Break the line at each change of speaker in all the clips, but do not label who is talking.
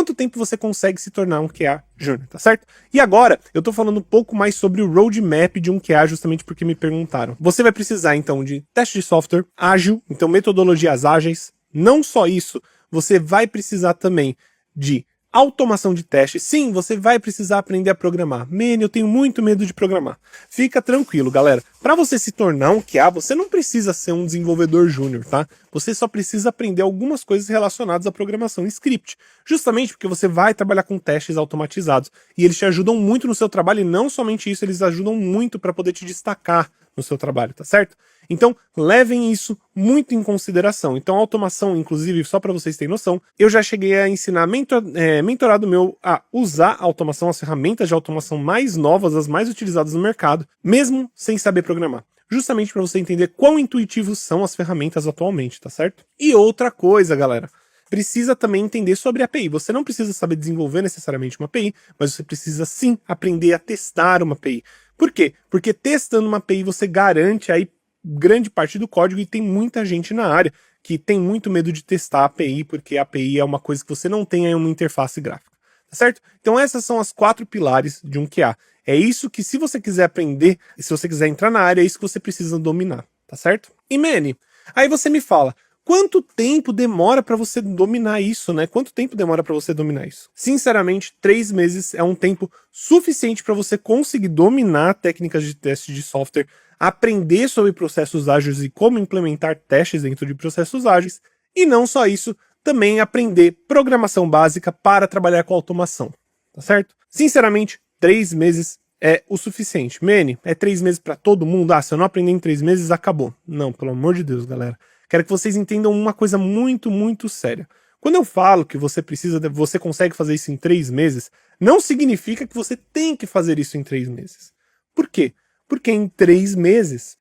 quanto tempo você consegue se tornar um QA Júnior, tá certo? E agora, eu tô falando um pouco mais sobre o roadmap de um QA, justamente porque me perguntaram. Você vai precisar, então, de teste de software ágil, então metodologias ágeis. Não só isso, você vai precisar também de automação de teste. Sim, você vai precisar aprender a programar. Man, eu tenho muito medo de programar. Fica tranquilo, galera. Para você se tornar um QA, você não precisa ser um desenvolvedor júnior, tá? Você só precisa aprender algumas coisas relacionadas à programação em script. Justamente porque você vai trabalhar com testes automatizados. E eles te ajudam muito no seu trabalho, e não somente isso, eles ajudam muito para poder te destacar no seu trabalho, tá certo? Então, levem isso muito em consideração. Então, a automação, inclusive, só para vocês terem noção, eu já cheguei a ensinar mentorado meu a usar a automação, as ferramentas de automação mais novas, as mais utilizadas no mercado, mesmo sem saber programar. Justamente para você entender quão intuitivos são as ferramentas atualmente, tá certo? E outra coisa, galera, precisa também entender sobre API. Você não precisa saber desenvolver necessariamente uma API, mas você precisa sim aprender a testar uma API. Por quê? Porque testando uma API você garante aí grande parte do código, e tem muita gente na área que tem muito medo de testar a API, porque a API é uma coisa que você não tem aí uma interface gráfica, tá certo? Então essas são as 4 pilares de um QA. É isso que, se você quiser aprender, se você quiser entrar na área, é isso que você precisa dominar, tá certo? E Manny, aí você me fala, quanto tempo demora para você dominar isso, né? Quanto tempo demora para você dominar isso? Sinceramente, 3 meses é um tempo suficiente para você conseguir dominar técnicas de teste de software, aprender sobre processos ágeis e como implementar testes dentro de processos ágeis, e não só isso, também aprender programação básica para trabalhar com automação, tá certo? Sinceramente, 3 meses é o suficiente. Manny, é 3 meses para todo mundo? Ah, se eu não aprender em 3 meses, acabou. Não, pelo amor de Deus, galera. Quero que vocês entendam uma coisa muito, muito séria. Quando eu falo que você consegue fazer isso em 3 meses, não significa que você tem que fazer isso em 3 meses. Por quê? Porque em 3 meses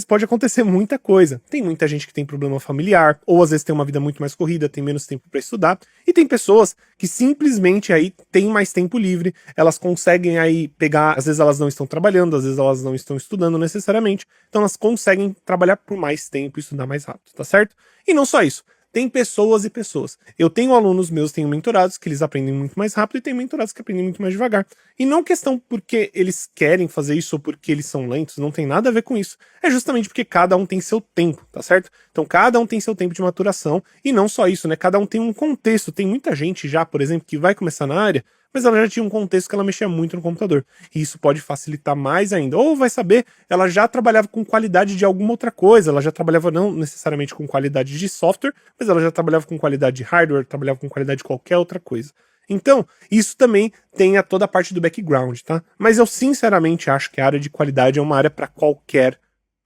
pode acontecer muita coisa. Tem muita gente que tem problema familiar, ou às vezes tem uma vida muito mais corrida, tem menos tempo para estudar, e tem pessoas que simplesmente aí têm mais tempo livre, elas conseguem aí pegar, às vezes elas não estão trabalhando, às vezes elas não estão estudando necessariamente, então elas conseguem trabalhar por mais tempo e estudar mais rápido, tá certo? E não só isso. Tem pessoas e pessoas. Eu tenho alunos meus, tenho mentorados que eles aprendem muito mais rápido, e tem mentorados que aprendem muito mais devagar. E não questão porque eles querem fazer isso ou porque eles são lentos, não tem nada a ver com isso. É justamente porque cada um tem seu tempo, tá certo? Então cada um tem seu tempo de maturação, e não só isso, né? Cada um tem um contexto. Tem muita gente já, por exemplo, que vai começar na área, mas ela já tinha um contexto que ela mexia muito no computador. E isso pode facilitar mais ainda. Ou vai saber, ela já trabalhava com qualidade de alguma outra coisa, ela já trabalhava não necessariamente com qualidade de software, mas ela já trabalhava com qualidade de hardware, trabalhava com qualidade de qualquer outra coisa. Então, isso também tem toda a parte do background, tá? Mas eu sinceramente acho que a área de qualidade é uma área para qualquer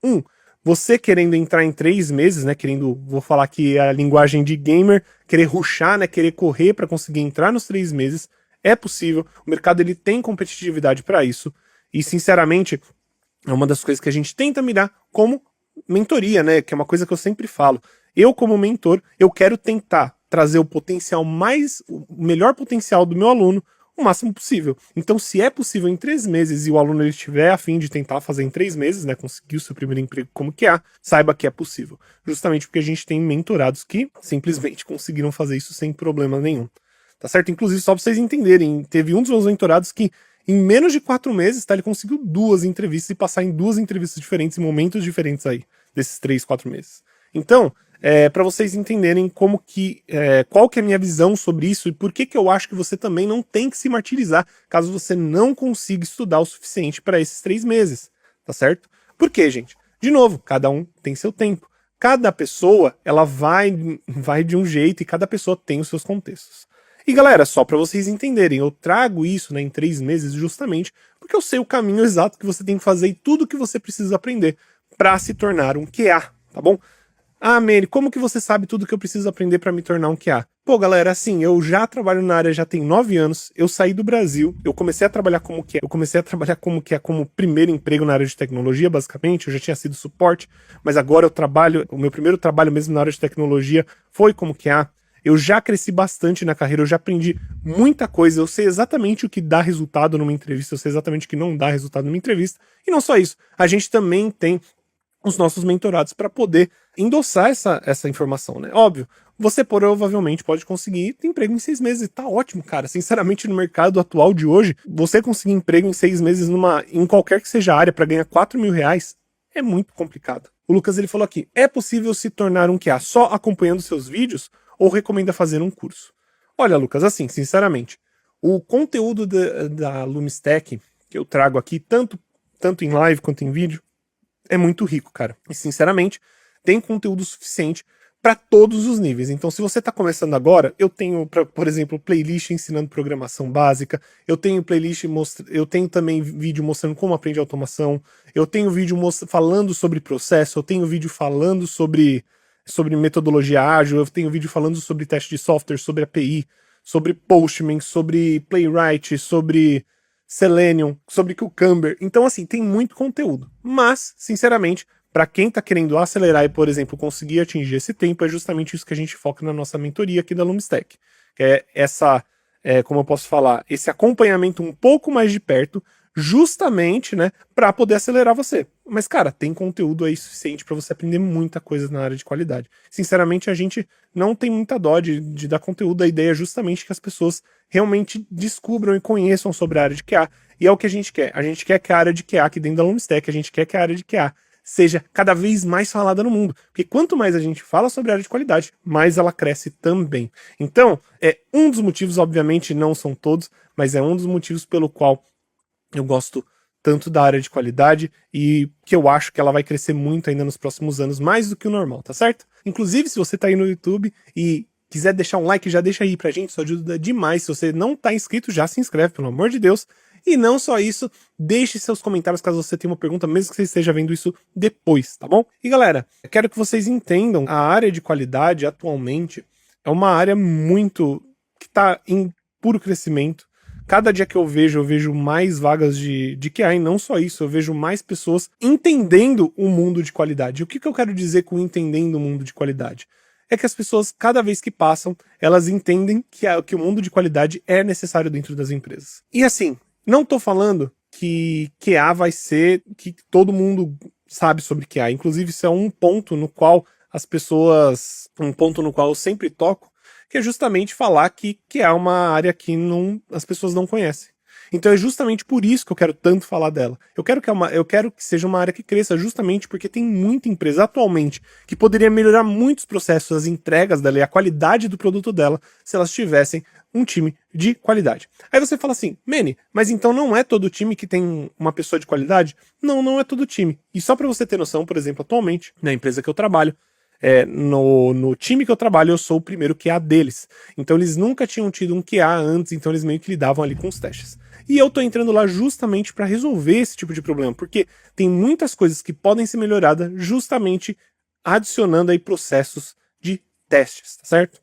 um. Você querendo entrar em 3 meses, né, vou falar aqui a linguagem de gamer, querer rushar, né, querer correr para conseguir entrar nos 3 meses, é possível, o mercado ele tem competitividade para isso, e sinceramente é uma das coisas que a gente tenta mirar como mentoria, né, que é uma coisa que eu sempre falo. Eu, como mentor, eu quero tentar trazer o melhor potencial do meu aluno o máximo possível. Então, se é possível em 3 meses e o aluno ele estiver a fim de tentar fazer em 3 meses, né, conseguir o seu primeiro emprego como QA, saiba que é possível. Justamente porque a gente tem mentorados que simplesmente conseguiram fazer isso sem problema nenhum. Tá certo? Inclusive, só pra vocês entenderem, teve um dos meus mentorados que em menos de 4 meses, tá, ele conseguiu 2 entrevistas e passar em 2 entrevistas diferentes, em momentos diferentes aí, desses 3, 4 meses. Então, para vocês entenderem qual que é a minha visão sobre isso e por que eu acho que você também não tem que se martirizar caso você não consiga estudar o suficiente para esses 3 meses, tá certo? Por quê, gente? De novo, cada um tem seu tempo. Cada pessoa, ela vai de um jeito e cada pessoa tem os seus contextos. E galera, só para vocês entenderem, eu trago isso, né, em 3 meses justamente porque eu sei o caminho exato que você tem que fazer e tudo que você precisa aprender para se tornar um QA, tá bom? Ah, Manny, como que você sabe tudo que eu preciso aprender para me tornar um QA? Pô, galera, assim, eu já trabalho na área já tem 9 anos, eu saí do Brasil, eu comecei a trabalhar como QA, como primeiro emprego na área de tecnologia, basicamente, eu já tinha sido suporte, mas agora o meu primeiro trabalho mesmo na área de tecnologia foi como QA. Eu já cresci bastante na carreira, eu já aprendi muita coisa, eu sei exatamente o que dá resultado numa entrevista, eu sei exatamente o que não dá resultado numa entrevista, e não só isso, a gente também tem os nossos mentorados para poder endossar essa informação, né? Óbvio, você provavelmente pode conseguir emprego em 6 meses, e tá ótimo, cara. Sinceramente, no mercado atual de hoje, você conseguir emprego em 6 meses em qualquer que seja a área para ganhar 4 mil reais é muito complicado. O Lucas ele falou aqui, é possível se tornar um QA só acompanhando seus vídeos ou recomenda fazer um curso? Olha, Lucas, assim, sinceramente, o conteúdo da Lumistack que eu trago aqui, tanto em live quanto em vídeo, é muito rico, cara. E, sinceramente, tem conteúdo suficiente para todos os níveis. Então, se você está começando agora, eu tenho, por exemplo, playlist ensinando programação básica, eu tenho eu tenho também vídeo mostrando como aprende automação, eu tenho vídeo falando sobre processo, eu tenho vídeo falando sobre metodologia ágil, eu tenho vídeo falando sobre teste de software, sobre API, sobre Postman, sobre Playwright, sobre Selenium, sobre Cucumber. Então, assim, tem muito conteúdo. Mas, sinceramente, para quem está querendo acelerar e, por exemplo, conseguir atingir esse tempo, é justamente isso que a gente foca na nossa mentoria aqui da Lumistack. Que é como eu posso falar, esse acompanhamento um pouco mais de perto, justamente, né, para poder acelerar você. Mas, cara, tem conteúdo aí suficiente para você aprender muita coisa na área de qualidade. Sinceramente, a gente não tem muita dó de dar conteúdo. A ideia é justamente que as pessoas realmente descubram e conheçam sobre a área de QA. E é o que a gente quer. A gente quer que a área de QA aqui dentro da Lumistack, a gente quer que a área de QA seja cada vez mais falada no mundo. Porque quanto mais a gente fala sobre a área de qualidade, mais ela cresce também. Então, é um dos motivos, obviamente não são todos, mas é um dos motivos pelo qual eu gosto tanto da área de qualidade e que eu acho que ela vai crescer muito ainda nos próximos anos, mais do que o normal, tá certo? Inclusive, se você tá aí no YouTube e quiser deixar um like, já deixa aí pra gente, isso ajuda demais. Se você não tá inscrito, já se inscreve, pelo amor de Deus. E não só isso, deixe seus comentários caso você tenha uma pergunta, mesmo que você esteja vendo isso depois, tá bom? E galera, eu quero que vocês entendam, a área de qualidade atualmente é uma área que tá em puro crescimento. Cada dia que eu vejo mais vagas de QA, e não só isso, eu vejo mais pessoas entendendo o mundo de qualidade. E o que eu quero dizer com entendendo o mundo de qualidade? É que as pessoas, cada vez que passam, elas entendem que o mundo de qualidade é necessário dentro das empresas. E assim, não tô falando que QA vai ser que todo mundo sabe sobre QA. Inclusive, isso é um ponto no qual eu sempre toco, que é justamente falar que é uma área que as pessoas não conhecem. Então é justamente por isso que eu quero tanto falar dela. Eu quero que seja uma área que cresça justamente porque tem muita empresa atualmente que poderia melhorar muitos processos, as entregas dela e a qualidade do produto dela se elas tivessem um time de qualidade. Aí você fala assim, Manny, mas então não é todo time que tem uma pessoa de qualidade? Não, não é todo time. E só para você ter noção, por exemplo, atualmente, na empresa que eu trabalho, no time que eu trabalho, eu sou o primeiro QA deles. Então eles nunca tinham tido um QA antes, então eles meio que lidavam ali com os testes. E eu tô entrando lá justamente para resolver esse tipo de problema, porque tem muitas coisas que podem ser melhoradas justamente adicionando aí processos de testes, tá certo?